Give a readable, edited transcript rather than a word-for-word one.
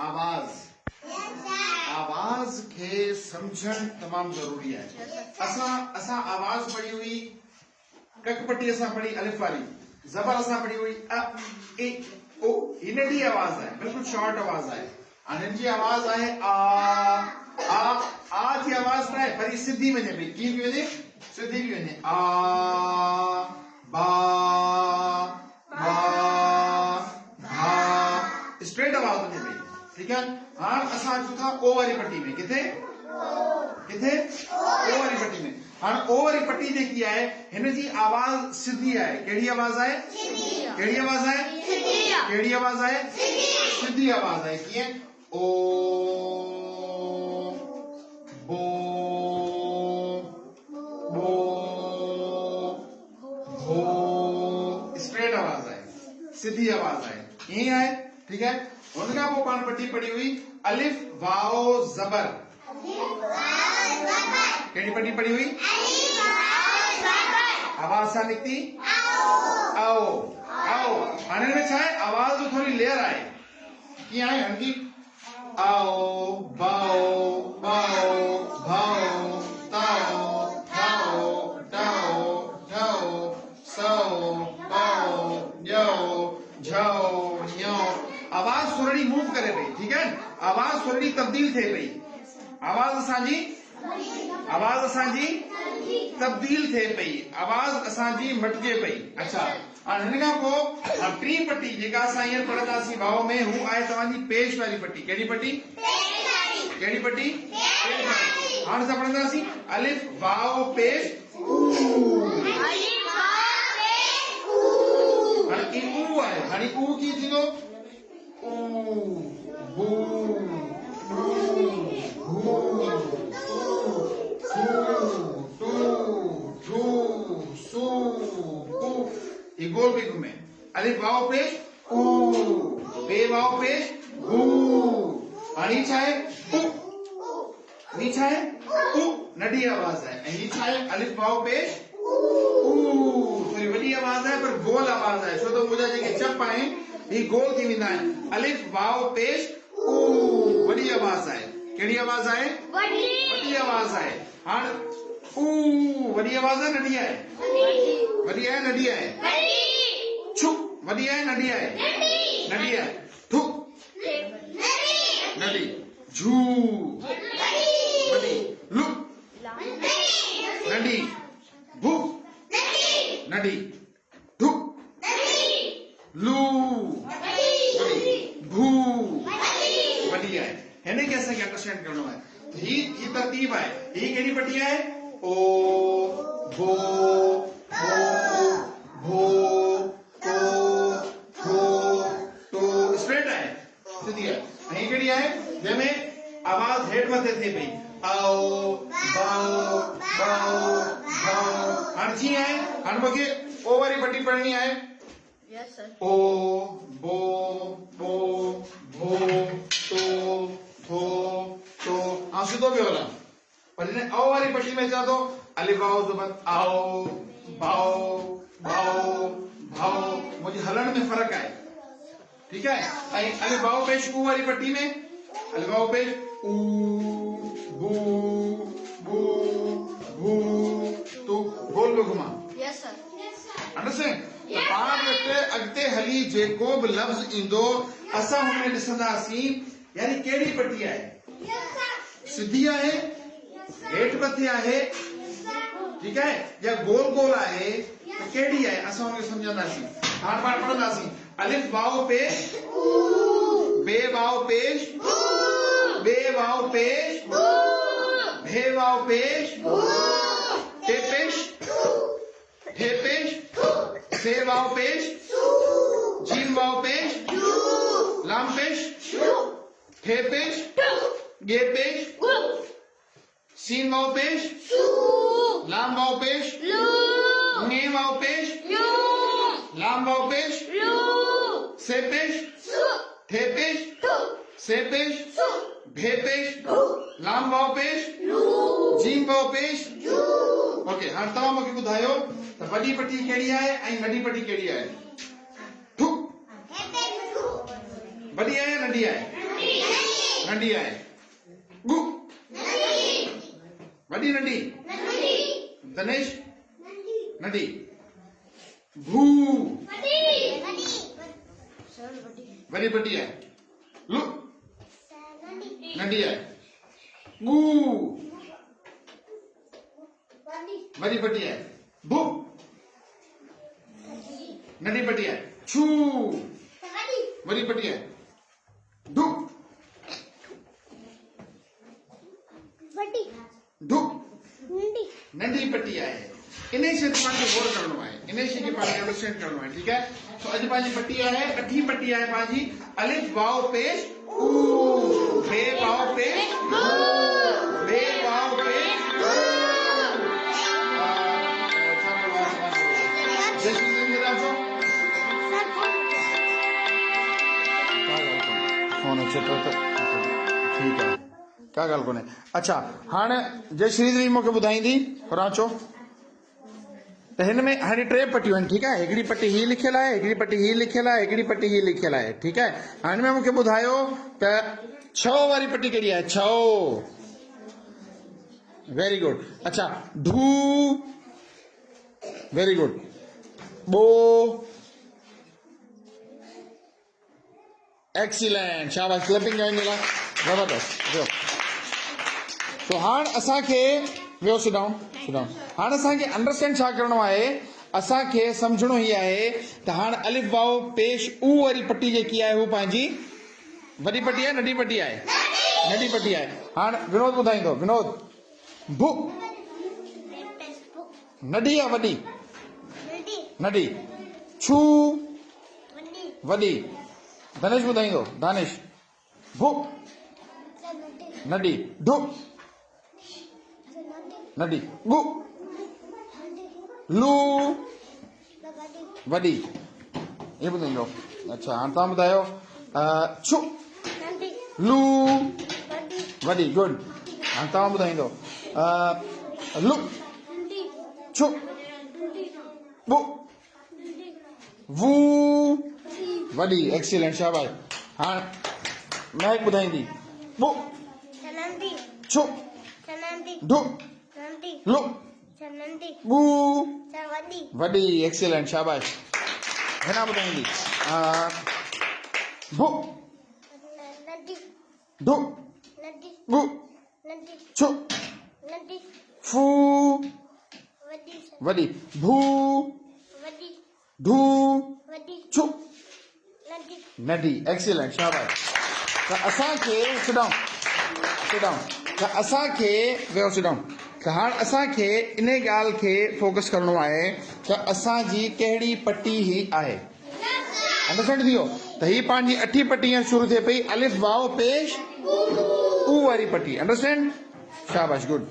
आवाज आवाज के समझण तमाम जरूरी है। असा आवाज पढ़ी हुई ककपट्टी असा पढ़ी अलिफ वाली, जबर असा पढ़ी हुई अ ए ओ, इन जी आवाज है, बिल्कुल शॉर्ट आवाज है। इन जी आवाज है आ जी आवाज ना है, पर सीधी वने भी की भी वने, सीधी भी वने आ बा बा भा, स्ट्रेट आवाज वने भी, ठीक है। हाँ असा चुका ओ वाली पट्टी में, किथे किथे ओ वाली पट्टी में। हाँ ओ वाली पट्टी जेकी है हिन जी आवाज सीधी है। केड़ी आवाज है? केड़ी आवाज है? केड़ी आवाज है? सीधी आवाज है। कीअं? ओ बो बो भो, स्ट्रेट आवाज है, सीधी आवाज है, यही है, ठीक है। उनका वो पान पट्टी पड़ी हुई अलिफ वाओ जबर, केड़ी पट्टी पड़ी हुई? आवाज सा निकती आओ आओ। आने में छा है आवाज तो थोड़ी लेयर आए कि आए हंगी आओ बाओ बाओ भाओ ताओ थाओ डाओ ढाओ साओ बाओ जाओ जाओ न्यो। आवाज थोड़ी मूव करे पई, ठीक है। आवाज थोड़ी तब्दील थे पई, आवाज असांजी तब्दील थे पई, आवाज असांजी मटजे पई। अच्छा और हिन खां पोइ टी पट्टी जेका असां हींअर पढ़ंदासीं भाव में, हू आहे तव्हांजी पेश वारी पट्टी। कहिड़ी पट्टी? कहिड़ी पट्टी? पेश वारी। हाणे असां पढ़ंदासीं अलिफ वाओ पेश हाणे ई ऊ आहे। हाणे ऊ कीअं थींदो? ऊ बू बू भू ये गोल भी घूमे। अलिफ वाओ पेश ऊ, बे वाओ पेश ऊ, आणि छाए ऊ, नी छाए ऊ, नडी आवाज है। ही छाए अलिफ वाओ पेश ऊ, थोड़ी वडी आवाज है पर गोल आवाज है, छो तो मुझा जेके चप आए ही गोल थी विंदा है। अलिफ वाओ पेश ऊ, वडी आवाज है। केड़ी आवाज है? वडी आवाज है। हां ऊ वडी आवाज है, नडी है? वडी है, नडी है? छु वडी है, नडी है? नडी है। ठु नडी, झू वडी, लु नडी, भू नडी, धु लू वडी, भू वडी है। हिन खे असांखे अंडरस्टैंड करणो है। ही तरतीब है। ही केड़ी पट्टी है? ओ भो भो भो तो थो तो, स्ट्रेट है, सीधी है। ही केड़ी है? जंहिंमें आवाज हेठ मथे थे पई आओ बाओ बाओ बाओ। हाणे जी है, हाणे मूंखे ओ वारी पट्टी पढ़नी है। Yes sir. ओ बो बो भो तो थो तो, हाँ सीधो भी होला। पर इन्हें आओ वाली पट्टी में जा दो अलिफ वाओ ज़बर आओ बाओ बाओ भाओ, मुझे हलन में फर्क है, ठीक है। अलिफ वाओ पेश ऊ वाली पट्टी में अलिफ वाओ पेश ऊ बू बू भू तो गोल में घुमा। Yes sir. अंडरस्टैंड? तो पाण वटि अॻिते हली जेको बि लफ़्ज़ ईंदो असां हुन में ॾिसंदासीं यानी केड़ी पट्टी है? सीधी है, हेठ मथे है, ठीक है, या गोल गोल है, तो केड़ी है असां उनके समझंदासीं। हाणे पाण पढ़ंदासीं अलिफ वाओ पेश बे वाओ पेश बे वाओ पेश भे वाओ पेश ते पेश ठे पेश से वाओ पेश जीम वाओ पेश लाम पेश ठे पेश गे पेश सीन वाओ पेश लाम वाओ पेश ने वाओ पेश लाम वाओ पेश से पेश ठे पेश से पेश भे पेश लाम वाओ पेश जीम वाओ पेश। ओके हाणे तव्हां मूंखे ॿुधायो त वॾी पट्टी कहिड़ी आहे ऐं नंढी पट्टी कहिड़ी आहे? ठुक वॾी आहे या नंढी आहे? नंढी आहे गु वॾी नंढी धनेश नंढी भू वॾी पटी आहे लु नंढी आहे गु वॾी पटी आहे भू नंढी पटी आहे छू वॾी पटी आहे धु धु नंढी पटी आहे इन शइ ते पाण खे गौर करणो आहे इन शइ खे पाण खे अंडरस्टैंड करणो आहे ठीकु आहे तो अॼु पंहिंजी पटी आहे अठी पटी आहे पंहिंजी अलिफ वाओ पेश ऊ बे वाओ पेश बे वाओ पेश फोन अचे थो त ठीकु आहे का ॻाल्हि कोन्हे अच्छा हाणे जय श्रीदेवी मूंखे ॿुधाईंदी राचो त हिन में हाणे टे पटियूं आहिनि ठीकु आहे हिकिड़ी पटी हीअ लिखियलु आहे हिकिड़ी पटी हीअ लिखियलु आहे हिकिड़ी पटी हीअ लिखियलु आहे ठीकु आहे हाणे में मूंखे ॿुधायो त छह वारी पटी कहिड़ी आहे छह वेरी गुड अच्छा ढू वेरी गुड बो एक्सीलेंट शाबाश क्लैपिंग करण जे लाइ ज़बरदस्त वियो तो हाणे असांखे वियो सिट डाउन हाणे असांखे अंडरस्टैंड छा करणो आहे असांखे सम्झणो ई आहे त हाणे अलिफ वाओ पेश ऊ वारी पटी जेकी आहे हू पंहिंजी वॾी पटी आहे नंढी पटी आहे नंढी पटी आहे हाणे विनोद ॿुधाईंदो विनोद भु नंढी आहे वॾी नंढी छू वॾी धनेश ॿुधाईंदो दानिश भु नंढी ढु नंढी गु लू वॾी ये ॿुधाईंदो अच्छा हाणे तव्हां ॿुधायो छू लू वॾी गुड हाणे तव्हां ॿुधाईंदो लू छू बु वू वॾी एक्सीलेंट शाबाश हाणे महक ॿुधाईंदी बु छू ढु लु बू वॾी एक्सीलेंट शाबाश हिना ॿुधाईंदी भु ढु गु छू फू वॾी भू ढू छू नंढी एक्सीलेंट शाबाश त असांखे सिट डाउन त असांखे वियो सिट डाउन त हाणे असांखे इन ॻाल्हि खे फोकस करणो आहे त असांजी कहिड़ी पटी ही आहे अंडरस्टैंड थी वियो त ही पंहिंजी अठी पटी शुरू थिए पई अलिफ वाओ पेश ऊ वारी पटी अंडरस्टैंड शाबाश गुड